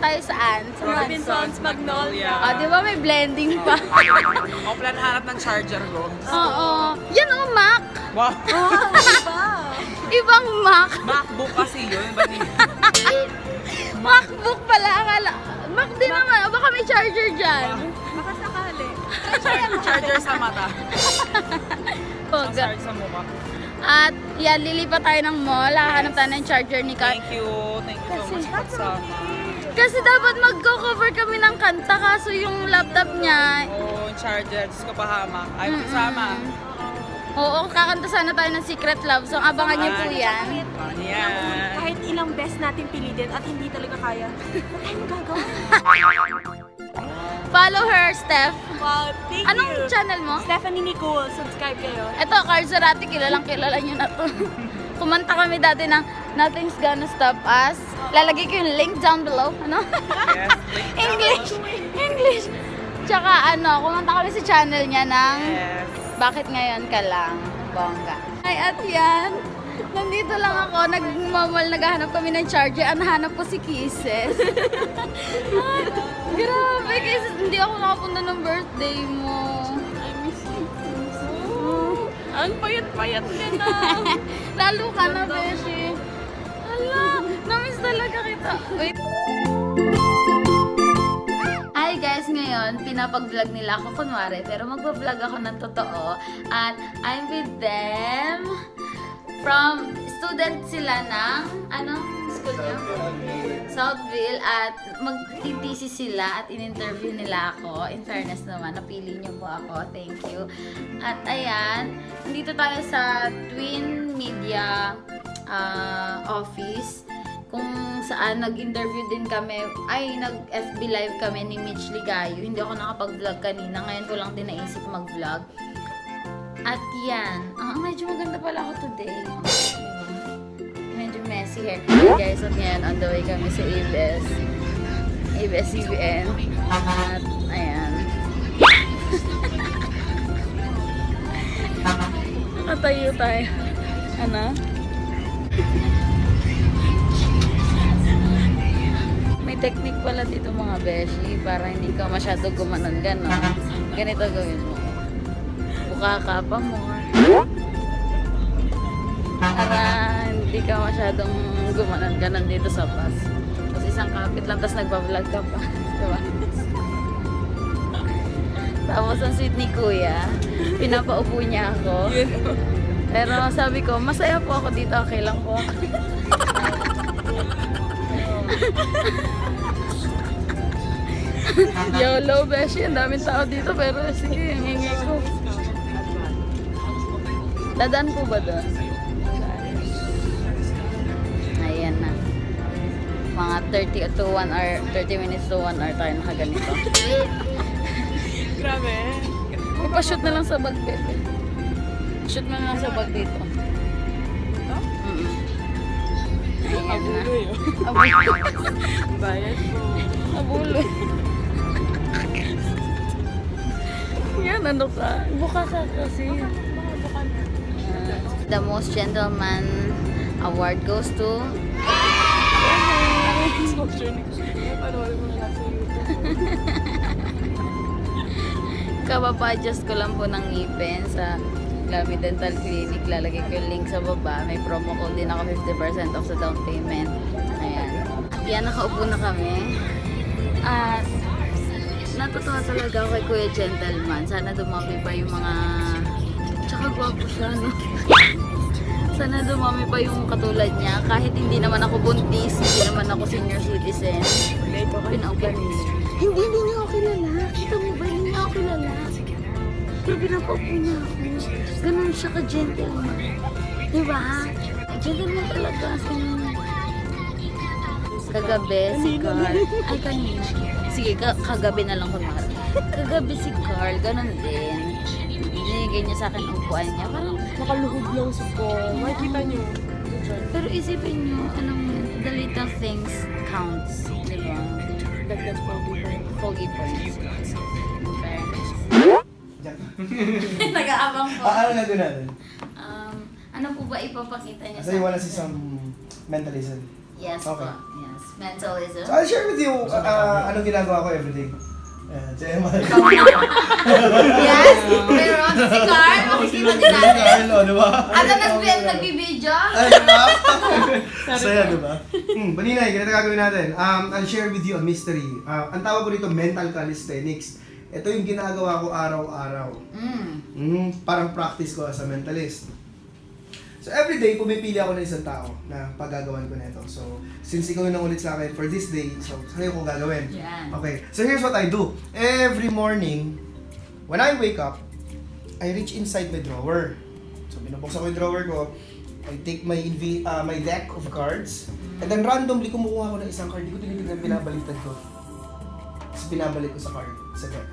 tayo saan? Robinson's Magnolia. Ah, di ba may blending pa? O, plan hanap ng charger ko. Oo. Yan o, Mac. Wow. Ibang Mac. MacBook kasi yun. Ba niya? MacBook pala. Akala. Mac din naman. Baka may charger dyan. Baka sakali. Charger sa mata. Charger sa mukha. At yan, lilipat tayo ng mall. Hahanap tayo ng charger ni Carl. Thank you. Thank you so much, Patsama. Kasi dapat magko-cover kami ng kanta. Kaso yung laptop niya. Oo, charger. Diyos ko pahamak. Ayaw kasama. Oo, kakanta sana tayo ng Secret Love. So, abangan niyo po yan. Yan. Kahit ilang best natin pilitin at hindi talaga kaya, wala tayong magagawa. Follow her, Steph. Wow, thank Anong you. channel mo? Stephanie Nicole, subscribe kayo. Ito, Carl Zarate, kilalang kilala nyo na to. Kumanta kami dati ng Nothing's Gonna Stop Us. Lalagay ko yung link down below. Ano? Yes, English. Tsaka kumanta kami sa channel niya ng yes. Bakit Ngayon Ka Lang, bongga. Ay, at yan. Nandito lang ako, nagmamal, naghahanap kami ng charger. Ang hanap ko si Kisses. Ay, grabe, Kisses. Hindi ako nakapunta ng birthday mo. I miss you. Ang payat-payat din na. Lalo ka na, Beshi. Hala, namiss talaga kita. Wait. Hi guys, ngayon pinapag-vlog nila ako kunwari, pero magpa-vlog ako ng totoo. At I'm with them from student sila ng anong school niyo? Southville. At mag-thesis sila at in-interview nila ako. In fairness naman, napili niyo po ako. Thank you. At ayan, dito tayo sa Twin Media office. Kung saan nag-interview din kami, nag-FB live kami ni Mitch Ligayo. Hindi ako nakapag-vlog kanina. Ngayon ko lang din naisip mag-vlog. At yan. Medyo maganda pala ako today. Medyo messy hair. Guys, at ngayon, on the way kami sa ABS-CBN. At ayan. Nakatayo tayo. Ano? May technique pala dito mga beshi para hindi ka masyado gumanon gano'n. Ganito gawin mo. Buka ka pa mo. Para hindi ka masyadong gumanon dito sa bus. Tapos isang kapit lang, tapos nagpa-vlog ka pa. Diba? Tapos ang sweet ni Kuya, pinapaupo niya ako. Pero sabi ko, masaya po ako dito, okay lang po. YOLO, beshi. Ang daming tao dito, pero sige, ang hingi ko. Dadaan po ba doon? Ayan na. Mga 30 to 1 hour, 30 minutes to 1 hour tayo nakaganito. Grabe. Ipashoot na lang sa bag, bebe. Shoot mo na lang sa bag dito. Abuloy. Abuloy. Bayad po. Abuloy. Yan, ano ka? Buka ka kasi. The most gentleman award goes to... Kababa-adjust ko lang po ng ngipin sa Lamy Dental Clinic. Lalagay ko yung link sa baba. May promo code din ako, 50% off sa down payment. Ayan. Yan, nakaupo na kami. At natutuwa talaga ako kay Kuya Gentleman. Sana dumami pa yung mga... Tsaka gwapo siya, no? Sana dumami pa yung katulad niya. Kahit hindi naman ako buntis, hindi naman ako senior citizen. Pinaupan niya. Hindi niya ako kilala. Kita mo ba? Hindi niya ako kilala. Pero pinapaupo niya ako. Ganun siya ka-gentleman. Diba? Gentleman talaga. Kagabi si Carl. Ay, kanina. Sige, kagabi na lang kunwari. Kagabi si Carl, ganun din. Binigay niya sa akin ang upuan niya. Parang Nakaluhod lang sa ko. Makikita nyo. pero isipin niyo, the little things counts. Diba? Dagdag Foggy points. Nag-aabang po. Ano na doon natin? Ano po ba ipapakita niya So you wanna see some mentalism? Yes Okay. po. Yes. Mentalism. So I'll share with you anong ginagawa ko everyday. Ayan, si Emma. Yes. Pero si Carl, makikita din natin. Carlo, di ba? Ano nagbibidyo? Ay, di ba? Saya, di ba? Baninay, ganito gagawin natin. I'll share with you a mystery. Ang tawag ko dito, mental calisthenics. Ito yung ginagawa ko araw-araw. Parang practice ko as a mentalist. So everyday, pumipili ako ng isang tao na paggagawan ko nito. So, since ikaw yung ulit sa akin for this day, so sa'yo ko gagawin. Yan. Okay, so here's what I do. Every morning, when I wake up, I reach inside my drawer. So, binubuksan ko yung drawer ko. I take my my deck of cards. And then randomly, kumukuha ko ng isang card. Hindi ko tinitignan, binabaliktad ko. Tapos binabalik ko sa card, sa deck.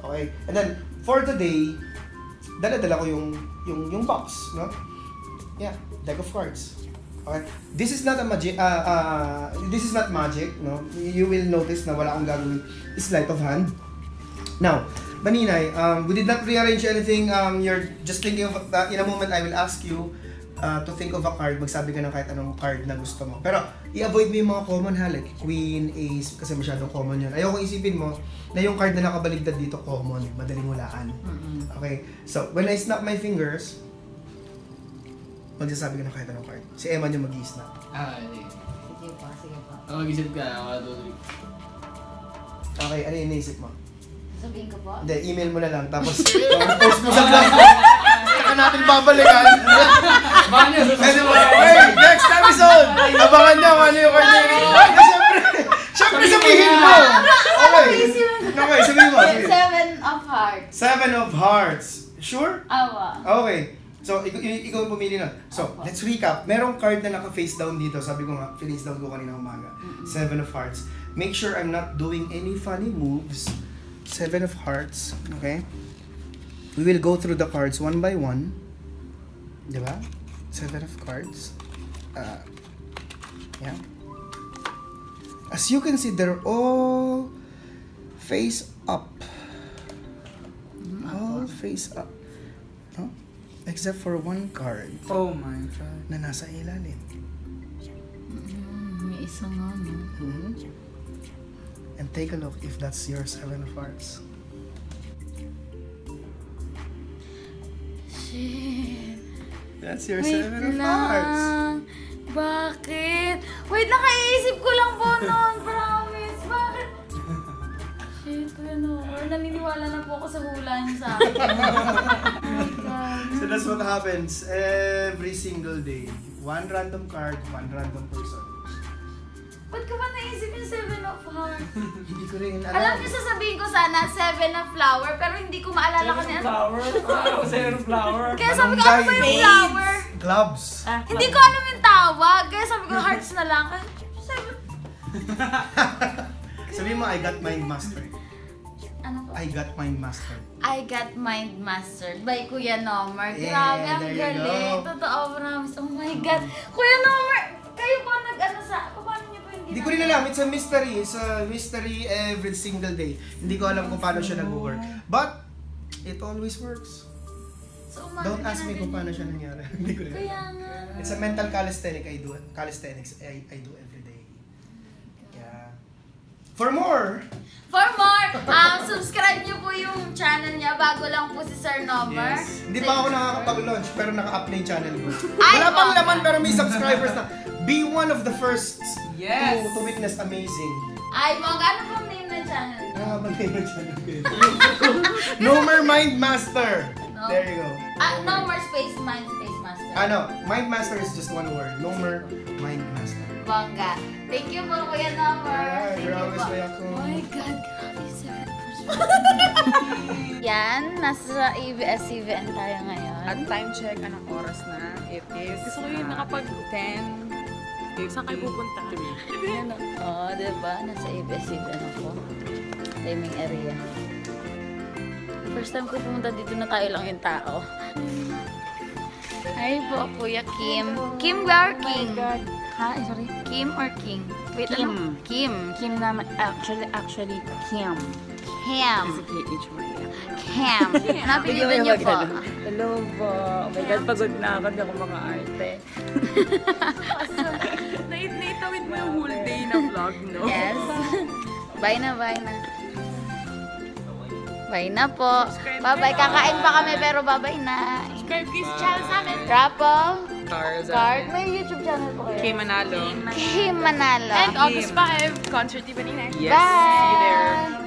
Okay? And then, for today, dala-dala ko yung box, no? Yeah, deck of cards. Okay. This is not a magic. This is not magic, no. You will notice na wala akong gagawin. It's sleight of hand. Now, Baninay, we did not rearrange anything. You're just thinking of. In a moment, I will ask you to think of a card. Magsabi ka ng kahit anong card na gusto mo. Pero i-avoid mo yung mga common ha, like Queen, Ace, kasi masyadong common yun. Ayoko isipin mo na yung card na nakabaligtad dito common, madaling hulaan. Okay. So when I snap my fingers, magsasabi ka ng kahit anong card. Si Emma yung mag-i-snap. Sige po, sige po. Mag-isip ka, makatuloy. Okay, ano yung naisip mo? Sabihin ko po? Hindi, email mo na lang. Tapos, post mo sa vlog. Saka natin babalikan. Baka niya, Pwede mo. Okay, next episode! Abangan nyo kung ano yung card na Siyempre sabihin mo! Okay. Okay, sabihin mo. Sige. 7 of hearts. 7 of hearts. Sure? Awa. Okay. So, ikaw yung pumili na. So, let's recap. Merong card na naka-face down dito. Sabi ko nga, face down ko kanina umaga. 7 of hearts. Make sure I'm not doing any funny moves. 7 of hearts. Okay? We will go through the cards one by one. Diba? 7 of cards. Yeah. As you can see, they're all face up. All face up. No? Except for one card Oh my God. na nasa ilalim. May isa nga, no? And take a look if that's your 7 of hearts. Shit. That's your Wait 7 of hearts. lang. Bakit? Wait, nakaisip ko lang po noon. Promise. Bakit? Shit, ano? Or naniniwala na po ako sa hula niyo sa akin. Oh my God. So that's what happens every single day. One random card, one random person. Ba't ko ba naisip yung 7 of hearts? Hindi ko rin Alam niyo, sasabihin ko sana 7 of flower, pero hindi ko maalala kung ano. Flower? Zero flower. Kaya sabi ko, ano ba yung flower? Gloves. Hindi ko alam yung tawag. Kaya sabi ko, hearts na lang. Kaya, 7. Sabihin mo, I got mind mastered. Ano po? I got mind mastered. I Got Mind Mastered by Kuya Nomer. Yeah, Grabe, ang there you galing. go. Totoo, promise. Oh my God. Kuya Nomer, kayo po nag-ano sa... Paano niyo po hindi Hindi ko rin alam. It's a mystery. It's a mystery every single day. Hindi ko alam kung paano siya nag-work. But, it always works. So, umaga Don't ask na me kung ganyan. paano siya nangyari. Hindi ko rin Kaya alam. nga. It's a mental calisthenics I do every day. Yeah. For more, Subscribe niyo po yung channel niya. Bago lang po si Sir Nomer. hindi pa ako nakakapag-launch pero naka-up na yung channel ko. Ay, Wala pang okay. laman pero may subscribers na. Be one of the first Yes. to witness amazing. Ay, mga ano pong name ng channel? Nakakapag-name yung channel ko yun. Nomer Mind Master. No. There you go. Nomer Space Mind Space Master. Ano, Mind Master is just one word. Nomer Mind Master. Bongga. Thank you po, Kuya Nomer. Yeah, Thank you're you always po. welcome. Oh my God, grabe, 7 Yan, nasa ABS-CBN tayo ngayon. At time check, anong oras na? It is... Gusto ko yung nakapag 10. Saan kayo pupunta? Yan o. Oo, diba? Nasa ABS-CBN ako. Timing area. First time ko pumunta dito na tayo lang yung tao. Hi po, Kuya Kim. Kim or King? Ha? Sorry? Kim or King? Wait, Kim. ano? Kim. Kim naman. Actually, Kim. Cam. Is K-H Maria. Cam. Napilitan niyo po. Hello po. Oh my God, pagod na ako. Hindi ako mga arte. Naitawid May whole day na vlog, no? Yes. Bye na, bye na. Bye na po. Bye-bye. Kakain pa kami pero bye-bye na. Subscribe kayo sa channel sa amin. Rapple. Cars. Card. May YouTube channel po kayo. Kay Manalo. Kim Manalo. And August 5, concert evening next. Bye. See you there.